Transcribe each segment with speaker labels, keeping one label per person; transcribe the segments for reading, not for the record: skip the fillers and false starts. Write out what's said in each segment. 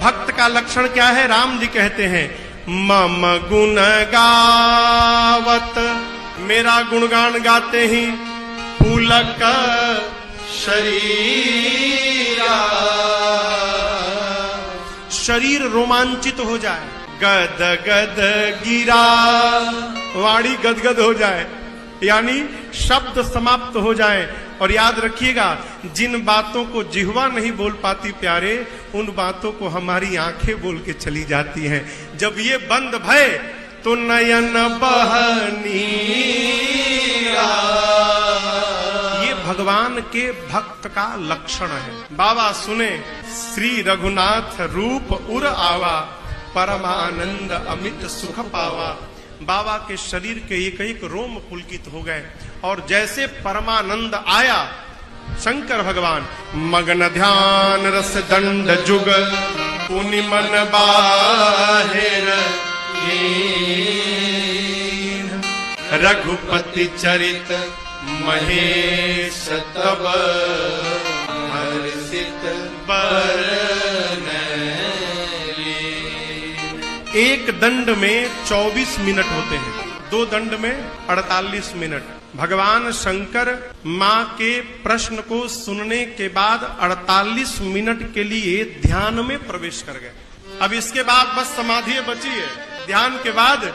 Speaker 1: भक्त का लक्षण क्या है? राम जी कहते हैं मम गुण गावत, मेरा गुणगान गाते ही पुलक शरीरा, शरीर रोमांचित हो जाए, गद गद गिरा, वाणी गदगद हो जाए, यानी शब्द समाप्त हो जाए। और याद रखिएगा, जिन बातों को जिह्वा नहीं बोल पाती प्यारे, उन बातों को हमारी आंखें बोल के चली जाती हैं। जब ये बंद भय तो नयन बहनीरा, ये भगवान के भक्त का लक्षण है। बाबा सुने श्री रघुनाथ रूप उर आवा, परमानंद अमित सुख पावा। बाबा के शरीर के एक एक रोम पुलकित हो गए और जैसे परमानंद आया, शंकर भगवान मगन ध्यान रस दंड जुग, पुनि मन बाहिर रघुपति चरित महेश तब हर्षित बरन। एक दंड में 24 मिनट होते हैं, 2 दंड में 48 मिनट। भगवान शंकर मां के प्रश्न को सुनने के बाद 48 मिनट के लिए ध्यान में प्रवेश कर गए। अब इसके बाद बस समाधि बची है। ध्यान के बाद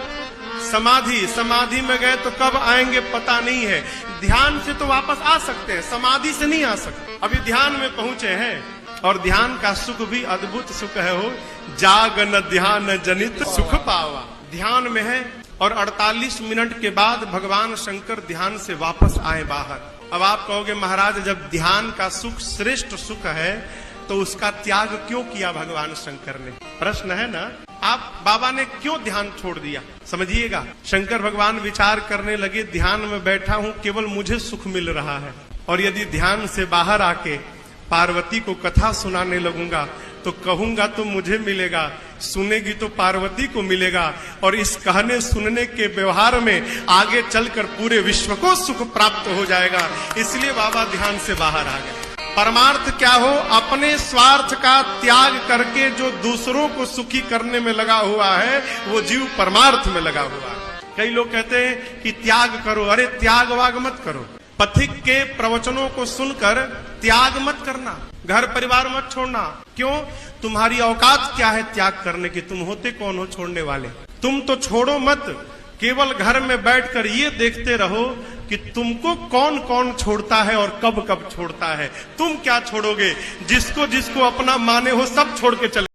Speaker 1: समाधि में गए तो कब आएंगे पता नहीं है। ध्यान से तो वापस आ सकते हैं, समाधि से नहीं आ सकते। अभी ध्यान में पहुंचे हैं और ध्यान का सुख भी अद्भुत सुख है। हो जागन ध्यान जनित सुख पावा, ध्यान में है। और 48 मिनट के बाद भगवान शंकर ध्यान से वापस आए बाहर। अब आप कहोगे महाराज, जब ध्यान का सुख श्रेष्ठ सुख है तो उसका त्याग क्यों किया भगवान शंकर ने? प्रश्न है ना। आप बाबा ने क्यों ध्यान छोड़ दिया? समझिएगा, शंकर भगवान विचार करने लगे, ध्यान में बैठा हूं, केवल मुझे सुख मिल रहा है, और यदि ध्यान से बाहर आके पार्वती को कथा सुनाने लगूंगा तो कहूंगा तो मुझे मिलेगा, सुनेगी तो पार्वती को मिलेगा, और इस कहने सुनने के व्यवहार में आगे चलकर पूरे विश्व को सुख प्राप्त हो जाएगा। इसलिए बाबा ध्यान से बाहर आ गए। परमार्थ क्या हो? अपने स्वार्थ का त्याग करके जो दूसरों को सुखी करने में लगा हुआ है, वो जीव परमार्थ में लगा हुआ है। कई लोग कहते हैं कि त्याग करो, अरे त्याग वाग मत करो। पथिक के प्रवचनों को सुनकर त्याग मत करना, घर परिवार मत छोड़ना। क्यों? तुम्हारी औकात क्या है त्याग करने की? तुम होते कौन हो छोड़ने वाले? तुम तो छोड़ो मत, केवल घर में बैठकर ये देखते रहो कि तुमको कौन कौन छोड़ता है और कब कब छोड़ता है। तुम क्या छोड़ोगे? जिसको जिसको अपना माने हो सब छोड़ के चले